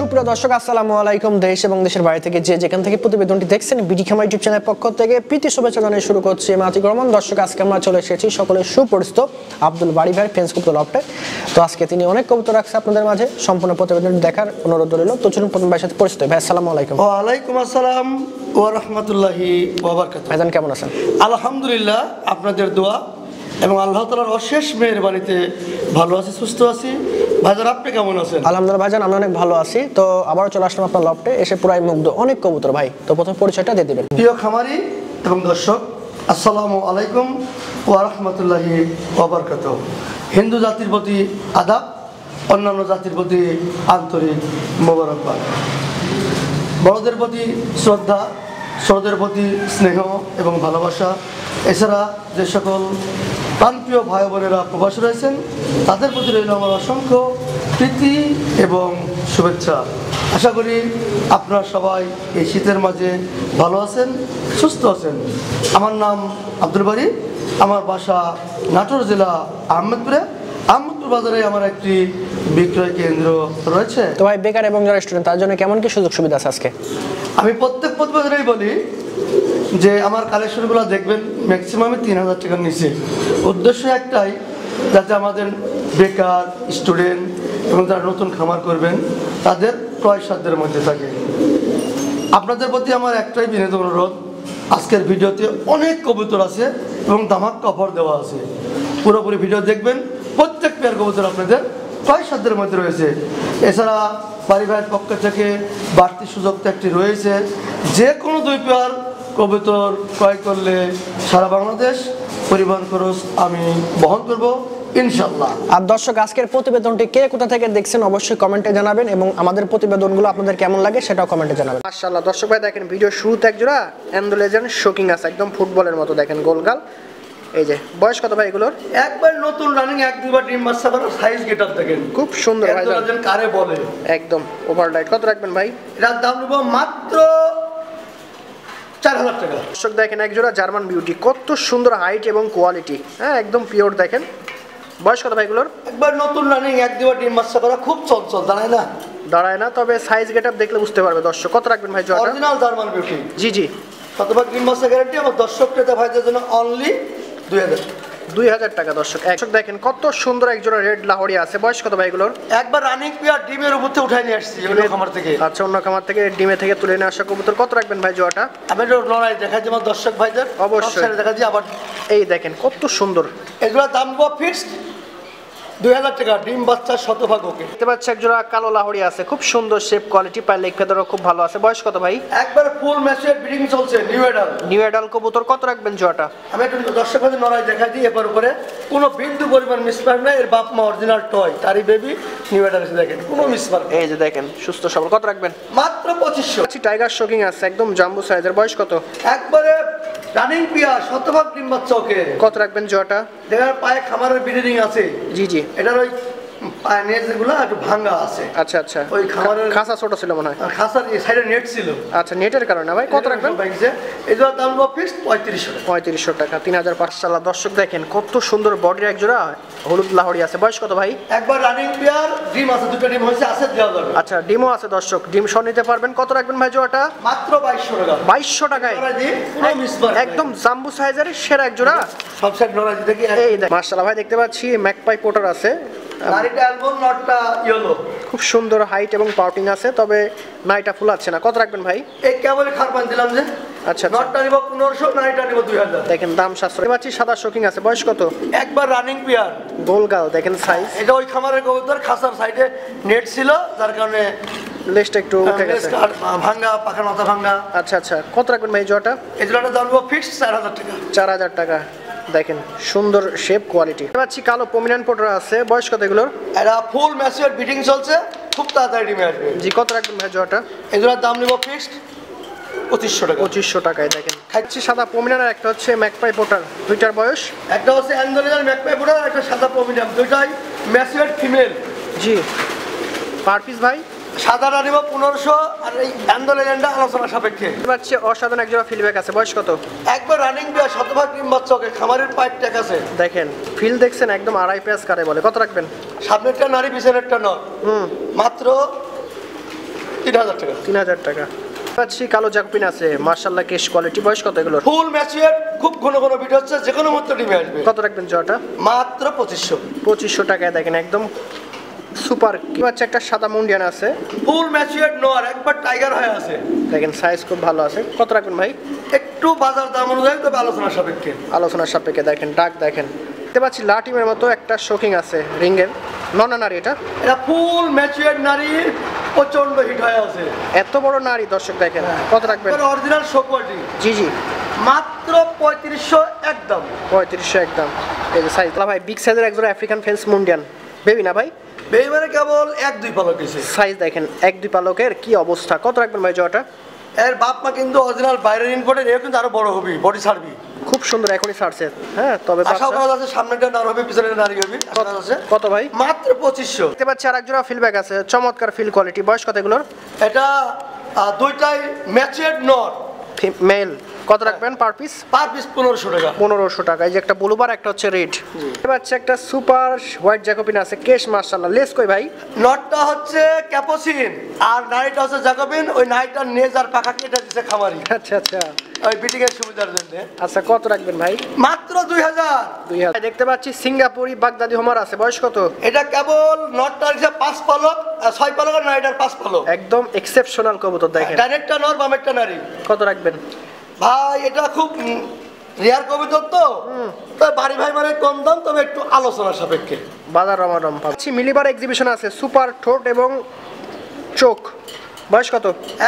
সুপ্রিয় দর্শক আসসালামু আলাইকুম। দেশ এবং দেশের বাইরে থেকে যে যেখান থেকে প্রতিবেদনটি দেখছেন বিডি খামার ইউটিউব চ্যানেলের পক্ষ থেকে প্রীতি শুভেচ্ছা জানিয়ে শুরু করছি মাতি রহমান। দর্শক আজকে আমরা চলে এসেছি সকলের সুপরিচিত আব্দুল বাড়ি ভাই ফেন্স কবুতর লফটে। তো আজকে তিনি অনেক কবুতর রাখছে আপনাদের মাঝে, সম্পূর্ণ প্রতিবেদনটি দেখার অনুরোধ রইল। তো চলুন প্রথম ভাইয়ের সাথে পরিচিত। ভাই আসসালামু আলাইকুম। ওয়া আলাইকুম আসসালাম ওয়া রাহমাতুল্লাহি ওয়া বারাকাতুহু। ভাইজান কেমন আছেন? আলহামদুলিল্লাহ, আপনাদের দোয়া এবং আল্লাহ তাআলার অশেষ মেহেরবানিতে ভালো আছি, সুস্থ আছি। ভাইজান আপনি কেমন আছেন? আলহামদুলিল্লাহ ভাইজান আমি অনেক ভালো আছি। তো আবারও চলে আসলাম আপনার লফটে, এসে পুরাই মুগ্ধ অনেক কবুতর ভাই। তো প্রথম পরিচয়টা দিয়ে দিবেন। প্রিয় খামারি এবং দর্শক, আসসালামু আলাইকুম ওয়া রাহমাতুল্লাহি ওয়া বারাকাতুহু। হিন্দু জাতির প্রতি আদাব, অন্যান্য জাতির প্রতি আন্তরিক মোবারকবাদ। বড়দের প্রতি শ্রদ্ধা, ছোটদের প্রতি স্নেহ এবং ভালোবাসা। এছাড়া যে সকল প্রাণপ্রিয় ভাই বোনেরা প্রবাসী রয়েছেন তাদের প্রতি রইল আমার অসংখ্য প্রীতি এবং শুভেচ্ছা। আশা করি আপনারা সবাই এই শীতের মাঝে ভালো আছেন, সুস্থ আছেন। আমার নাম আব্দুল বাড়ি, আমার বাসা নাটোর জেলা আহমেদপুরে। আহমেদপুর বাজারে আমার একটি বিক্রয় কেন্দ্র রয়েছে। তো ভাই বেকার এবং যারা স্টুডেন্ট তার জন্য কেমন কি সুযোগ সুবিধা আছে আজকে? আমি প্রত্যেক প্রতিবেদনেই বলি যে আমার কালেকশনগুলো দেখবেন ম্যাক্সিমামে 3000 টাকার নিচে। উদ্দেশ্য একটাই, যাতে আমাদের বেকার স্টুডেন্ট এবং যারা নতুন খামার করবেন তাদের ক্রয় সাধ্যের মধ্যে থাকে। আপনাদের প্রতি আমার একটাই বিনীত অনুরোধ, আজকের ভিডিওতে অনেক কবুতর আছে এবং ধামাক্কা অফার দেওয়া আছে। পুরোপুরি ভিডিও দেখবেন, প্রত্যেক পেয়ার কবুতর আপনাদের ক্রয় সাধ্যের মধ্যে রয়েছে। এছাড়া বাড়ি ভাইয়ের পক্ষ থেকে বাড়তি সুযোগ তো একটি রয়েছে, যে কোনো 2 পেয়ার কবুতর ক্রয় করলে সারা বাংলাদেশ পরিবহন খরচ আমি বহন করব ইনশাল্লাহ। আর দর্শক আজকের প্রতিবেদনটি কে কোথা থেকে দেখছেন অবশ্যই কমেন্টে জানাবেন এবং আমাদের প্রতিবেদনগুলো আপনাদের কেমন লাগে সেটাও কমেন্টে জানাবেন। মাশাআল্লাহ দর্শক ভাই দেখেন ভিডিও শুরুতে এক জোড়া অ্যান্ডোলেজেন শোকিং আছে, একদম ফুটবলের মতো দেখেন গোলগাল। এই যে বয়স কত ভাই এগুলোর? একবার নতুন রানিং 1-2 বার ডিম বাচ্চা করা, সাইজ গেটআপ দেখেন খুব সুন্দর ভাই, একজন কারে বলে একদম ওভারলাইট। কত রাখবেন ভাই? এটার দাম নেব মাত্র 4000 টাকা। দর্শক দেখেন এক জোড়া জার্মান বিউটি, কত সুন্দর হাইট এবং কোয়ালিটি, হ্যাঁ একদম পিওর দেখেন। বয়স কত ভাই এগুলোর? একবার নতুন রানিং 1-2 বার ডিম বাচ্চা করা, খুব চঞ্চল, দাঁড়ায় না, তবে সাইজ গেটআপ দেখলে বুঝতে পারবে দর্শক। কত রাখবেন ভাই জোড়াটা? Original German beauty. জি জি, শতভাগ ডিম বাচ্চা গ্যারান্টি। আমার দর্শক ক্রেতা ভাইদের জন্য অনলি 2000 টাকা। দর্শক দেখেন কত সুন্দর এক জোড়া রেড লাহোরি আছে। বয়স কত ভাই এগুলোর? একবার রানিং পেয়ার ডিমের উপরে উঠাই নিয়ে আসছি অন্য খামার থেকে। আচ্ছা, অন্য খামার থেকে ডিমে থেকে তুলে নিয়ে আসা কবুতর। কত রাখবেন ভাই জোড়াটা? আমি একটু লড়াই দেখাই যে আমার দর্শক ভাইদের অবশ্যই দেখা যায়। আবার এই দেখেন কত সুন্দর, এগুলোর দাম ফিক্সড 2000 টাকা, ডিম বাচ্চা শতভাগ ওকে। দেখতে পাচ্ছি এক জোড়া কালো লাহোরি আছে, খুব সুন্দর শেপ কোয়ালিটি, পায়ের লেগ ফেদারও খুব ভালো আছে। বয়স কত ভাই? একবার ফুল ম্যাচের ব্রিডিং চলছে, নিউ এডাল কবুতর। কত রাখবেন জোড়াটা? আমি একটু দর্শক ভাইদের লড়াই দেখাই দিই। এবার উপরে কোনো বিন্দু পরিমাণ মিসমার্ক নাই, এর বাপ মা অরিজিনাল টয়, তারই বেবি নিউ এডাল এসে দেখেন কোনো মিসমার্ক। এই যে দেখেন সুস্থ সবল। কত রাখবেন? মাত্র 2500। টাইগার শোকিং আছে, একদম জাম্বো সাইজের। বয়স কত? একবারে রানিং পিয়ার শতভাগ ডিম বাচ্চা ওকে। কত রাখবেন জোড়াটা? দেখেন পায়ে খামারের ব্রিডিং আছে। জি জি, এটার ওই পায়ে নেট যেগুলো একটু ভাঙা আছে। আচ্ছা আচ্ছা, ওই খামারের খাসা ছোট ছিল মনে হয়। খাসার এই সাইডে নেট ছিল। আচ্ছা, নেটের কারণে ভাই। কত রাখবেন? এই জোড়ার দাম ফিক্সড 3500 টাকা। 3500। দর্শক দেখেন কত সুন্দর বডির এক জোড়া হলুদ লাহোরি আছে। বয়স কত ভাই? একবার রানিং পেয়ার, ডিম আছে, 2টা ডিম হয়েছে, আছে দেওয়া যাবে। আচ্ছা, ডিমও আছে দর্শক, ডিম সহ নিতে পারবেন। কত রাখবেন ভাই জোড়াটা? মাত্র 2200 টাকা। 2200 টাকায় একদম জাম্বু সাইজের সেরা এক জোড়া। সব সাইড নরাজি দেখি। এই মাশাআল্লাহ ভাই, দেখতে পাচ্ছি ম্যাকপাই পোটার আছে, নারীটা অ্যালবন, নটটা ইয়েলো। খুব সুন্দর হাইট এবং পাউটিং আছে, তবে নাইটা ফুল আছে না। কত রাখবেন ভাই? এই কেবল খারপান দিলাম যে। আচ্ছা, নটটা নিব 1500, নারীটা নিব 2000। দেখেন দাম সাশ্রয় পাচ্ছি। সাদা শোকিং আছে। বয়স কত? একবার রানিং পেয়ার, গোলগাল দেখেন সাইজ। এটা ওই খামারের কবুতর, খাসার সাইডে নেট ছিল যার কারণে লেজটা একটু উঠে গেছে, ভাঙা, পাখার মাথা ভাঙা। আচ্ছা আচ্ছা, কত রাখবেন ভাই জোড়াটা? এই জোড়াটা দাম ফিক্সড 4000 টাকা। 4000 টাকা। দেখেন সুন্দর শেপ কোয়ালিটি। পাচ্ছি কালো পমিনান পোটার আছে। বয়স কত এগুলোর? এটা ফুল ম্যাচিওর ব্রিডিং চলছে, খুব তাড়াতাড়ি ডিমে আসবে। জি, কত রাখবেন ভাই জোড়াটা? এই জোড়ার দাম নিব ফিক্সড 2500 টাকা। 2500 টাকায়। দেখেন খাচ্ছি সাদা পমিনান আর একটা হচ্ছে ম্যাকপাই পোটার। দুইটার বয়স? একটা হচ্ছে অ্যান্ডোলেজার ম্যাকপাই পোটার, একটা সাদা পমিনান, দুইটাই ম্যাচিওর ফিমেল। জি, পার পিস ভাই? সাদাটা নিব 1500, আর এই অ্যান্ডোলেজারটা আলোচনা সাপেক্ষে। পাচ্ছি অসাধারণ এক জোড়া ফিলব্যাক আছে। বয়স কত? একবার রানিং পেয়ার, শতভাগ ডিম বাচ্চা ওকে, খামারের পাইপ ট্যাক আছে। দেখেন ফিল দেখছেন, একদম আড়াই পেঁয়াজ কারে বলে। কত রাখবেন? সামনেরটা নারী, পিছনেরটা নর। মাত্র 3000 টাকা। 3000 টাকা। পাচ্ছি কালো জ্যাকপিন আছে মাশাআল্লাহ, কেশ কোয়ালিটি। বয়স কত এগুলোর? ফুল ম্যাচিউর, খুব ঘন ঘন বিট হচ্ছে, যে কোনো মুহূর্তে ডিমে আসবে। কত রাখবেন জোড়াটা? মাত্র 2500। 2500 টাকায় দেখেন একদম সুপার। কি হচ্ছে একটা সাদা মুন্ডিয়ান আছে, ফুল ম্যাচিউর নর, একবার টাইগার হয়ে আছে, দেখেন সাইজ খুব ভালো আছে। কত রাখবেন ভাই? একটু বাজার দাম অনুযায়ী, তবে আলোচনা সাপেক্ষে। আলোচনার সাপেক্ষে। দেখেন ডাক দেখেন, দেখতে পাচ্ছি লাটিমের মতো একটা শোকিং আছে রিঙ্গের। ননা নারী এটা? এটা ফুল ম্যাচিউর নারী, প্রচন্ড হিট হয়ে আছে। এত বড় নারী দর্শক দেখেন। কত রাখবেন? Original show quality. জি জি, মাত্র 3500 একদম। 3500 একদম। এই যে সাইজ ভাই, বিগ সাইজের একজোড়া আফ্রিকান ফেন্স মুন্ডিয়ান বেবি না ভাই? বেইমানে কেবল 1-2 পালক দিছে। সাইজ দেখেন 1-2 পালকের কি অবস্থা। কত রাখবেন ভাই জোড়াটা? এর বাপ মা কিন্তু অরিজিনাল বাইরের ইম্পোর্টের, এর কিন্তু আরো বড় হবে, বডি ছাড়বি। খুব সুন্দর, এখনই ছাড়ছে। হ্যাঁ, তবে আশা করা যাচ্ছে সামনেটা নার হবে, পিছনেটা নারী হবে। কত ভাই? মাত্র 2500। দেখতে পাচ্ছি আর একজোড়া ফিলব্যাক আছে, চমৎকার ফিল কোয়ালিটি। বয়স কত এগুলোর? এটা দুইটাই ম্যাচিউর নর, মেল। কত রাখবেন পার পিস? পার পিস 1500 টাকা। 1500 টাকা। এই যে একটা ব্লুবার, একটা হচ্ছে রেড। দেখতে পাচ্ছি একটা সুপার হোয়াইট জ্যাকোবিন আছে, কেশ মাশাআল্লাহ। লেস কই ভাই? নটটা হচ্ছে ক্যাপোসিন আর নাইটটা হচ্ছে জ্যাকোবিন। ওই নাইটটার নেজ আর পাখা কেটে দিছে খামারি, আচ্ছা আচ্ছা ওই বিটিং এর সুবিধার জন্য। আচ্ছা, কত রাখবেন ভাই? মাত্র 2000। 2000। দেখতে পাচ্ছি সিঙ্গাপুরি বাগদাদি হোমার আছে। বয়স কত? এটা কেবল নটটার যে 5 পালক, 6 পালক, আর নাইটার 5 পালক। একদম এক্সেপশনাল কবুতর দেখেন। ডাইরেক্টটা নর, বামেরটা নারী। কত রাখবেন ভাই? এটা খুব রেয়ার কবিতর তো, তবে বাড়ি ভাই মানে কম দাম, তবে একটু আলোচনা সাপেক্ষে। বাজার রমারম পাচ্ছি। মিলিবার এক্সিবিশন আছে, সুপার ঠোঁট এবং চোখ। বয়স কত?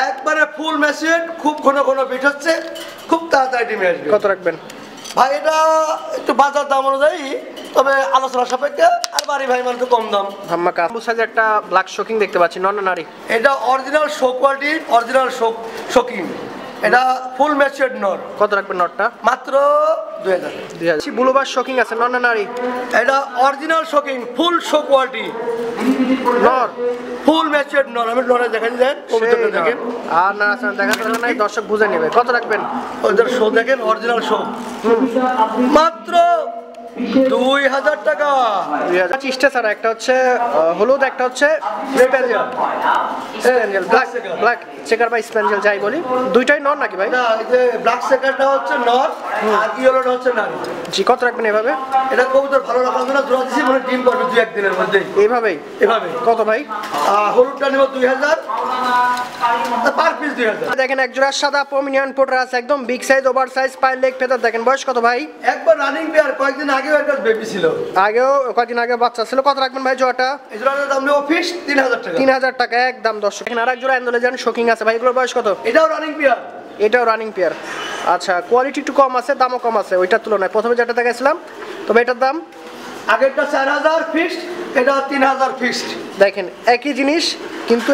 একবারে ফুল মেশিন, খুব ঘন ঘন বিট হচ্ছে, খুব তাড়াতাড়ি ডিমে আসবে। কত রাখবেন ভাই? এটা একটু বাজার দাম অনুযায়ী, তবে আলোচনা সাপেক্ষে, আর বাড়ি ভাই মানে তো কম দাম। ধাম্মাকা। ব্লু সাইজের একটা ব্ল্যাক শোকিং দেখতে পাচ্ছি, নন নারী? এটা original show quality, original shocking. এটা ফুল ম্যাচিউরড নর। কত রাখবেন নটটা? মাত্র 2000। 2000। ব্লুবার শোকিং আছে, নন নারী? এটা অরিজিনাল শোকিং, ফুল শো কোয়ালিটি নর, ফুল ম্যাচিউরড নর। আমি নরে দেখেন, দেন কবিতাটা দেখেন। আর না আছে দেখা যাবে না, দর্শক বুঝে নেবে। কত রাখবেন? ওদের শো দেখেন, অরিজিনাল শো। মাত্র 2000 টাকা। 2000। চিস্টা ছাড়া একটা হচ্ছে হলুদ, একটা হচ্ছে স্প্যাঞ্জেল। স্প্যাঞ্জেল ব্ল্যাক চেকার বা স্প্যাঞ্জেল যাই বলি, দুইটাই নর নাকি ভাই? না, এই যে ব্ল্যাক সেকারটা হচ্ছে নর, আর ইয়েলোটা হচ্ছে নারী। জি, কত রাখবেন এভাবে? এটা কবুতর ভালো রাখার জন্য জোড়া দিছি, মানে ডিম পারবে 2-1 দিনের মধ্যেই। এইভাবেই? এভাবে। কত ভাই? হলুদটা নিব 2000, পার পিস 2000। দেখেন এক জোড়া সাদা পমিনিয়ান পোটার আছে, একদম বিগ সাইজ, ওভার সাইজ, পায়ের লেগ ফেদার দেখেন। বয়স কত ভাই? একবার রানিং পেয়ার, কয়েকদিন আগে এর কাছে বেবি ছিল, কয়েকদিন আগে বাচ্চা ছিল। কত রাখবেন ভাই জোড়াটা? এই জোড়াটার দাম নেব ফিক্স 3000 টাকা। 3000 টাকা একদম। দর্শক এখানে আরেক জোড়া অ্যান্ডোলেজান শোকিং আছে ভাই, এগুলোর বয়স কত? এটাও রানিং পেয়ার। এটাও রানিং পেয়ার। আচ্ছা, কোয়ালিটি একটু কম আছে, দামও কম আছে ওইটার তুলনায়। প্রথমে যেটা দেখাইছিলাম, তবে এটার দাম আগেরটা 4000 ফিক্সড, এটা 3000 ফিক্সড। দেখেন একই জিনিস, কিন্তু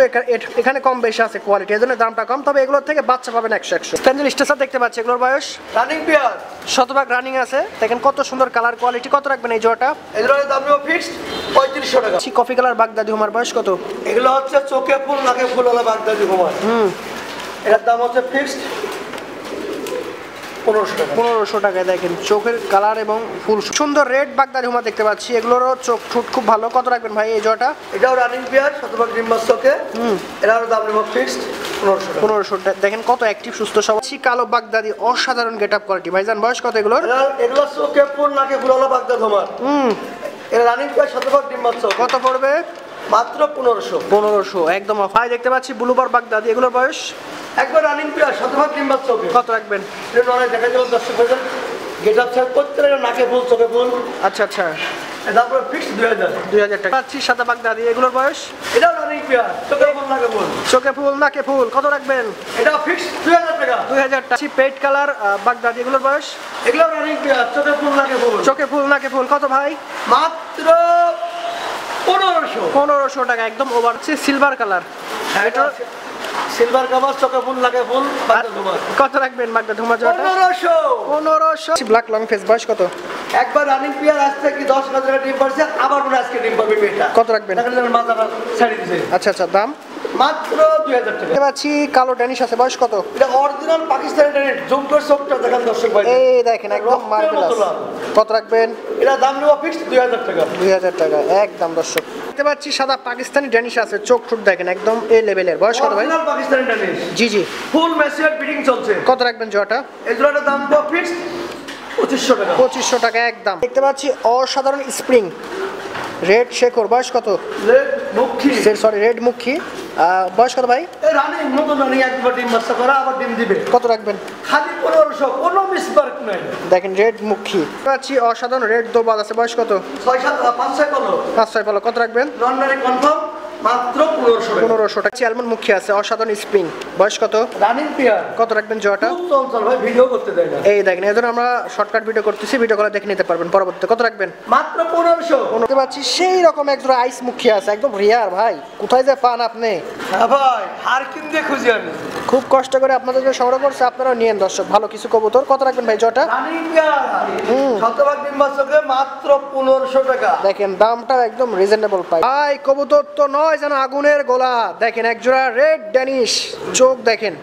এখানে কম বেশি আছে কোয়ালিটি, এজন্য দামটা কম। তবে এগুলোর থেকে বাচ্চা পাবেন 100-100। স্প্যাঞ্জেল স্টেসার দেখতে পাচ্ছি, এগুলোর বয়স রানিং পেয়ার, শতভাগ রানিং আছে। দেখেন কত সুন্দর কালার কোয়ালিটি। কত রাখবেন এই জোড়াটা? এই জোড়াটার দাম নেব ফিক্সড 3500 টাকা। কফি কালার বাগদাদি হোমার বয়স কত? এগুলো হচ্ছে চোখে ফুল, নাকে ফুল হলো বাগদাদি হোমার। এটার দাম হচ্ছে ফিক্সড 1500 টাকা। 1500 টাকায়। দেখেন চোখের কালার এবং ফুল সুন্দর রেড বাগদাদি হোমা দেখতে পাচ্ছি, এগুলোরও চোখ ঠোঁট খুব ভালো। কত রাখবেন ভাই এই জোড়াটা? এটাও রানিং পেয়ার, শতভাগ ডিম্বাস চোখে। এটার দাম নেব ফিক্সড 1500 টাকা। 1500 টাকা। দেখেন কত অ্যাক্টিভ সুস্থ সবল কালো বাগদাদি, অসাধারণ গেট আপ কোয়ালিটি। ভাইজান বয়স কত এগুলোর? এগুলো চোখে ফুল, নাকে ফুল হলো বাগদাদি হোমার। এটা রানিং পেয়ার, শতভাগ ডিম্বাস চোখ। কত পড়বে? মাত্র 1500। 1500 একদম অফ। ভাই দেখতে পাচ্ছি ব্লুবার বাগদাদি, এগুলোর বয়স? একবার রানিং পেয়ার, শতভাগ ডিম্বাস চোখে। কত রাখবেন? এটা নয় দেখা যাবে 10,000। গেট আপ চেক করতে লাগে, নাকে ফুল, চোখে ফুল। আচ্ছা আচ্ছা, তারপরে ফিক্সড 2000। 2000 টাকা পাচ্ছি সাদা বাগদাদি, এগুলোর বয়স? এটাও রানিং পেয়ার, চোখে ফুল, নাকে ফুল। চোখে ফুল নাকে ফুল। কত রাখবেন? এটাও ফিক্সড 2000 টাকা। 2000 টাকা। পেট কালার বাগদাদি, এগুলোর বয়স? এগুলো রানিং পেয়ার, চোখে ফুল, নাকে ফুল। চোখে ফুল নাকে ফুল। কত ভাই? মাত্র 1500। 1500 টাকা একদম ওভার। সিলভার কালার, এটা সিলভার কাভার, চোখে ফুল, নাকে ফুল, বাগদাদি হোমার। কত রাখবেন বাগদাদি হোমা জোড়াটা? 1500। 1500। ব্ল্যাক লং ফেস, বয়স কত? একবার রানিং পেয়ার, আজ থেকে 10,000 টাকা ডিম পারছে, আবার মনে আজকে ডিম পাবে মেয়েটা। কত রাখবেন? দেখেন মাথাটা ছাড়ি দিছে। আচ্ছা আচ্ছা, দাম? মাত্র 2000 টাকা। দেখতে পাচ্ছি কালো ড্যানিশ আছে, বয়স কত? এটা অরিজিনাল পাকিস্তানি ডেনিট, জুম করে চোখটা দেখেন দর্শক ভাই। এই দেখেন একদম মার্বেল। কত রাখবেন? এটা দাম নেব ফিক্সড 2000 টাকা। 2000 টাকা একদম দর্শক। দেখতে পাচ্ছি সাদা পাকিস্তানি ড্যানিশ আছে, চোখ ঠোঁট দেখেন একদম এই লেভেলের। বয়স কত ভাই? Original Pakistani Danish. জি জি। ফুল ম্যাচিউরড ব্রিডিং চলছে। কত রাখবেন জোড়াটা? এই জোড়াটার দাম তো ফিক্সড 2500 টাকা। 2500 টাকা একদম। দেখতে পাচ্ছি অসাধারণ স্প্রিং রেড শেখর, বয়স কত? রেড মুখী, সরি রেড মুখী, বয়স কত ভাই? এই রানী নতুন রানী একবার ডিম বাচ্চা করা, আবার ডিম দিবে। কত রাখবেন? খালি 1500, কোনো মিসমার্ক নাই। দেখেন রেড মুখী পাচ্ছি, অসাধারণ রেড দোবাদ আছে, বয়স কত? 5-6 পালো। 5-6 পালো। কত রাখবেন? নন-নারী কনফার্ম, মাত্র 1500 টাকা। 1500 টাকা। অ্যালমন্ড মুখী আছে, অসাধারণ স্প্রিং, বয়স কত? Running pair. কত রাখবেন জোড়াটা? খুব চঞ্চল ভাই, ভিডিও করতে দেয় না। এই দেখেন, এজন্য আমরা শর্টকাট ভিডিও করতেছি, ভিডিও করে দেখে নিতে পারবেন পরবর্তীতে। কত রাখবেন? মাত্র 1500। দেখতে পাচ্ছি সেই রকম এক জোড়া আইস মুখী আছে, একদম রিয়ার ভাই, কোথায় যে পান আপনি? হ্যাঁ ভাই, হারকিন দিয়ে খুঁজি আমি। খুব কষ্ট করে আপনাদের জন্য সংগ্রহ করছে, আপনারাও নিয়েন দর্শক, ভালো কিছু কবুতর। কত রাখবেন ভাই জোড়াটা? রানিং পেয়ার, শতভাগ ডিম বাচ্চাকে মাত্র 1500 টাকা। দেখেন দামটা একদম রিজনেবল পাই ভাই। কবুতর তো নয় যেন আগুনের গোলা। দেখেন এক জোড়া রেড ড্যানিশ, চোখ দেখেন,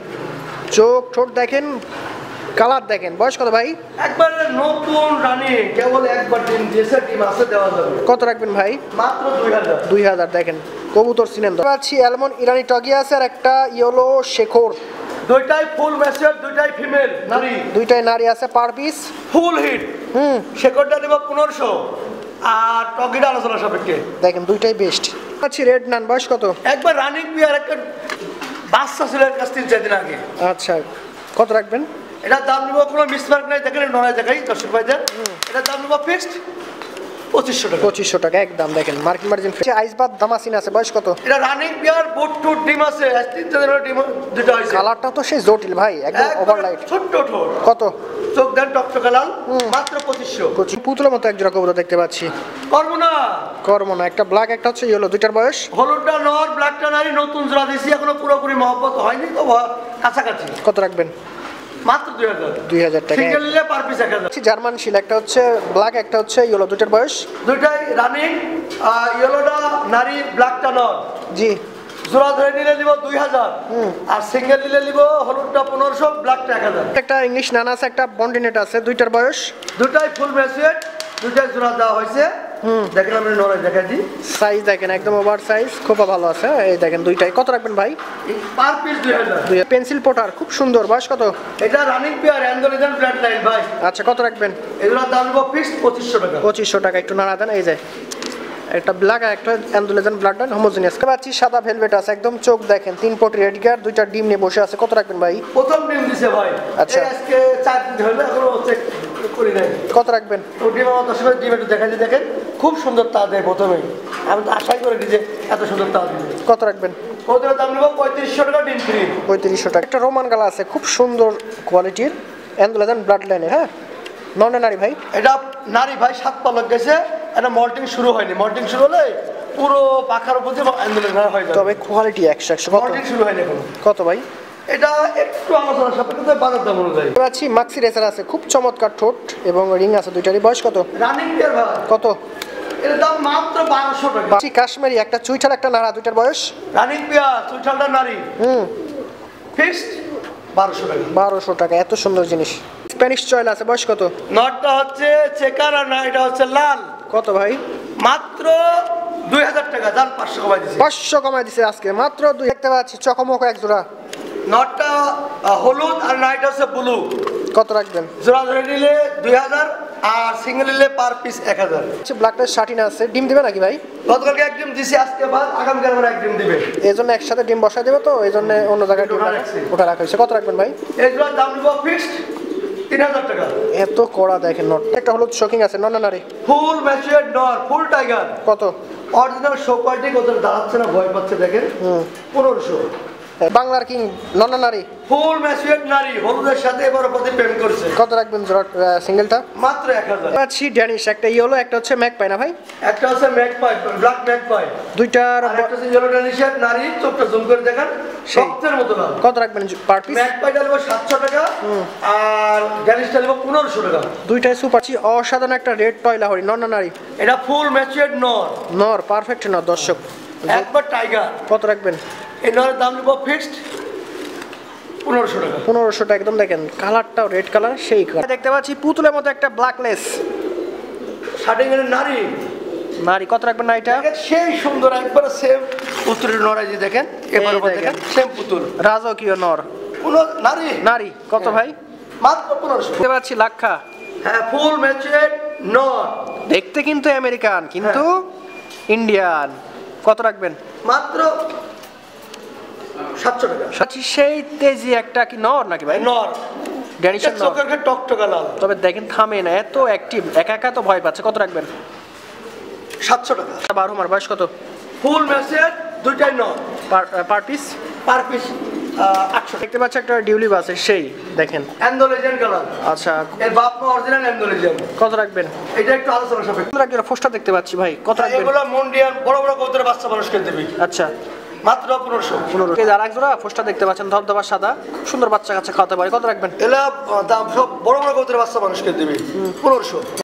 চোখ ঠোঁট দেখেন, কালার দেখেন। বয়স কত ভাই? একবারে নতুন রানী, কেবল একবার ডিম দিয়েছে, ডিম আছে দেওয়া যাবে। কত রাখবেন ভাই? মাত্র 2000। 2000। দেখেন কবুতর চিনেন তো। পাচ্ছি অ্যালমন্ড ইরানি টগি আছে আর একটা ইয়েলো শেখর, দুইটাই ফুল ম্যাচিউর, দুইটাই ফিমেল নারী, দুইটাই নারী আছে, পার পিস ফুল হিট। শেখরটা দেব 1500, আর টগিটা আলোচনা সাপেক্ষে। দেখেন দুইটাই বেস্ট। পাচ্ছি রেড নান, বয়স কত? একবার রানিং পেয়ার, একটা বাচ্চা ছিল এর কাছ 3-4 দিন আগে। আচ্ছা, কত রাখবেন? এটার দাম নিব, কোনো মিসমার্ক নাই, দেখেন নয় দেখাই দর্শক ভাইদের। এটার দাম নিব ফিক্সড 2500 টাকা। 2500 টাকা একদম। দেখেন মার্কিন মার্জিন আইসবাদ দামাসিন আছে, বয়স কত? এটা রানিং পেয়ার, বোট টুট ডিম আছে, 3 দিনের ডিম দুটো হয়েছে। কালারটা তো সেই জটিল ভাই, একদম ওভারলাইট। ছোট্ট ঠোঁট, কত? চোখ দেন টকটকে লাল, মাত্র 2500। পুতুলের মতো এক জোড়া কবুতর দেখতে পাচ্ছি, করবো না করবো না, একটা ব্ল্যাক একটা হচ্ছে ইয়েলো, দুইটার বয়স? হলুদটা নর, ব্ল্যাকটা নারী, নতুন জোড়া দিয়েছি, এখনো পুরোপুরি মহব্বত হয়নি, তো কাছাকাছি। কত রাখবেন? মাত্র 2000। 2000 টাকা। সিঙ্গেল নিলে পার পিস 1000। জার্মান শিল, একটা হচ্ছে ব্ল্যাক একটা হচ্ছে ইয়েলো, দুইটার বয়স? দুইটাই রানিং, ইয়েলোটা নারী, ব্ল্যাকটা নর। জি। জোড়া ধরে নিলে নিব 2000, আর সিঙ্গেল নিলে নিব হলুদটা 1500, ব্ল্যাকটা 1000। একটা ইংলিশ নানা আছে, একটা বন্ডিনেট আছে, দুইটার বয়স? দুটাই ফুল ম্যাচিউর, দুটাই জোড়া দেওয়া হয়েছে। দেখেন আমি নরে দেখা দিই, সাইজ দেখেন একদম ওভার সাইজ, খুব ভালো আছে। এই দেখেন দুইটাই। কত রাখবেন ভাই? Per piece 2000। পেন্সিল পোটার, খুব সুন্দর, বয়স কত? এটা রানিং পেয়ার, অ্যান্ডোলিজান ফ্ল্যাট লাইন ভাই। আচ্ছা, কত রাখবেন? এগুলোর দাম নিব ফিক্সড 2500 টাকা। 2500 টাকা। একটু নাড়া দেন। এই যে একটা ব্ল্যাক আর একটা অ্যান্ডোলেজন ব্লাড ডান হোমোজিনিয়াস। পাচ্ছি সাদা ভেলভেট আছে, একদম চোখ দেখেন, 3 পটি রেড গিয়ার, দুইটা ডিম নিয়ে বসে আছে। কত রাখবেন ভাই? প্রথম ডিম দিছে ভাই। আচ্ছা। আজকে 4 দিন হলো, এখনো চেক করি নাই। কত রাখবেন? তো ডিম আমার দর্শকের ডিম একটু দেখা যায়, দেখেন খুব সুন্দর তা দেয় প্রথমেই। আমি তো আশাই করে দিই যে এত সুন্দর তা দিবে। কত রাখবেন? ওদের দাম নেব 3500 টাকা, ডিম ফ্রি। 3500 টাকা। একটা রোমান গালা আছে, খুব সুন্দর কোয়ালিটির, অ্যান্ডোলেজন ব্লাড লাইনের। হ্যাঁ, নন নারী ভাই? এটা নারী ভাই, 7 পালক গেছে, এটা মল্টিং শুরু হয়নি। মল্টিং শুরু হলে পুরো পাখার উপর দিয়ে আন্দোলন হয়ে যাবে, তবে কোয়ালিটি 100। কত? মল্টিং শুরু হয়নি এখন। কত ভাই? এটা একটু আলোচনা সাপেক্ষে বাজার দাম অনুযায়ী। পাচ্ছি মাক্সি রেসার আছে, খুব চমৎকার ঠোঁট এবং রিং আছে দুইটারই। বয়স কত? রানিং পেয়ার ভাই। কত? এর দাম মাত্র 1200 টাকা। পাচ্ছি কাশ্মীরি, একটা চুইঠাল একটা নাড়া, দুইটার বয়স? রানিং পেয়ার, চুইঠালটা নারী, ফিক্সড 1200 টাকা। 1200 টাকা। এত সুন্দর জিনিস। স্প্যানিশ চয়েল আছে, বয়স কত? নটটা হচ্ছে চেকার, আর না এটা হচ্ছে লাল। কত ভাই? মাত্র 2000 টাকা, যান 500 কমাই দিছি। 500 কমাই দিছে আজকে, মাত্র 2। দেখতে পাচ্ছি চকমক এক জোড়া, নটটা হলুদ, আর নাইট হচ্ছে ব্লু। কত রাখবেন? জোড়া ধরে নিলে 2000, আর সিঙ্গেল নিলে পার পিস 1000। ব্ল্যাকটা শার্টিনা আছে, ডিম দিবে নাকি ভাই? গতকালকে এক ডিম দিছি, আজকে বাদ আগামীকাল আবার এক ডিম দিবে। এই জন্য একসাথে ডিম বসাই দেবে, তো এই জন্য অন্য জায়গায় ডিম ওটা রাখা হয়েছে। কত রাখবেন ভাই? এই জোড়ার দাম নিব ফিক্সড 3000 টাকা। এত কড়া দেখেন নট। একটা হলুদ শোকিং আছে, নন নারী, ফুল ম্যাচিউরড নর, ফুল টাইগার। কত? অরিজিনাল শো কোয়ালিটি, ওদের দাঁড়াচ্ছে না, ভয় পাচ্ছে, দেখেন 1500। বাংলার কিং, নন নারী, ফুল ম্যাচিউরড নারী, হলুদের সাথে এবার প্রতি প্রেম করছে। কত রাখবেন জোড়া সিঙ্গেলটা? মাত্র 1000। পাচ্ছি ড্যানিশ, একটা ইয়েলো একটা হচ্ছে ম্যাক পাই না ভাই? একটা হচ্ছে ম্যাকপাই, ব্ল্যাক ম্যাকপাই, দুইটার আর একটা হচ্ছে ইয়েলো ড্যানিশের নারী, চোখটা জুম করে দেখেন, সেই। রক্তের মতো লাল। কত রাখবেন পার পিস? ম্যাকপাইটা নেব 700 টাকা, আর ড্যানিশটা নেব 1500 টাকা। দুইটাই সুপার। অসাধারণ একটা রেড টয়লা হরি, নন নারী, এটা ফুল ম্যাচিউরড নর, নর, পারফেক্ট নর দর্শক। একবার টাইগার। কত রাখবেন? এই নরের দাম নেব ফিক্সড 1500 টাকা। 1500 টাকা। একদম দেখেন কালারটাও রেড কালার, সেই কালার। দেখতে পাচ্ছি পুতুলের মতো একটা ব্ল্যাকলেস, শার্টিং এর নারী, নারী কত রাখবেন না এটা? দেখেন সেই সুন্দর একবার সেম পুতুলের নড়াই যে দেখেন এবার দেখেন সেম পুতুল রাজকীয় নর কোন নারী নারী কত ভাই? মাত্র 1500। দেখতে পাচ্ছি লাক্ষা, হ্যাঁ ফুল ম্যাচুরেড নর, দেখতে কিন্তু আমেরিকান কিন্তু ইন্ডিয়ান। কত রাখবেন? মাত্র 700 টাকা। আচ্ছা সেই তেজি একটা কি নর নাকি ভাই? নর ড্যানিশের নর, চোখের টকটকা লাল। তবে দেখেন থামে না, এত অ্যাক্টিভ, একা একা তো ভয় পাচ্ছে। কত রাখবেন? 700 টাকা। 12 মার বয়স কত? ফুল ম্যাচুরেড দুইটাই নর, পার পিস পার পিস 800 টাকা। দেখতে পাচ্ছি একটা ডিউলিপ আছে সেই দেখেন। অ্যান্ডোলেজিয়ান কালার, আচ্ছা এর বাপ মা অরিজিনাল অ্যান্ডোলেজিয়ান। কত রাখবেন? এটা একটু আলোচনা সাপেক্ষে। কত রাখবেন? ফোস্টার দেখতে পাচ্ছি ভাই, কত রাখবেন? এগুলো মন্ডিয়ান বড় বড় কবুতরের বাচ্চা মানুষকে দিবি, আচ্ছা মাত্র 1500। 15। আর এক জোড়া ফোস্টার দেখতে পাচ্ছেন ধবধবা সাদা, খুব সুন্দর, বাচ্চা কাচ্চা খাওয়াতে পারে। কত রাখবেন? এলা দাম সব বড় বড় কবুতরের বাচ্চা মানুষকে দিবি 1500।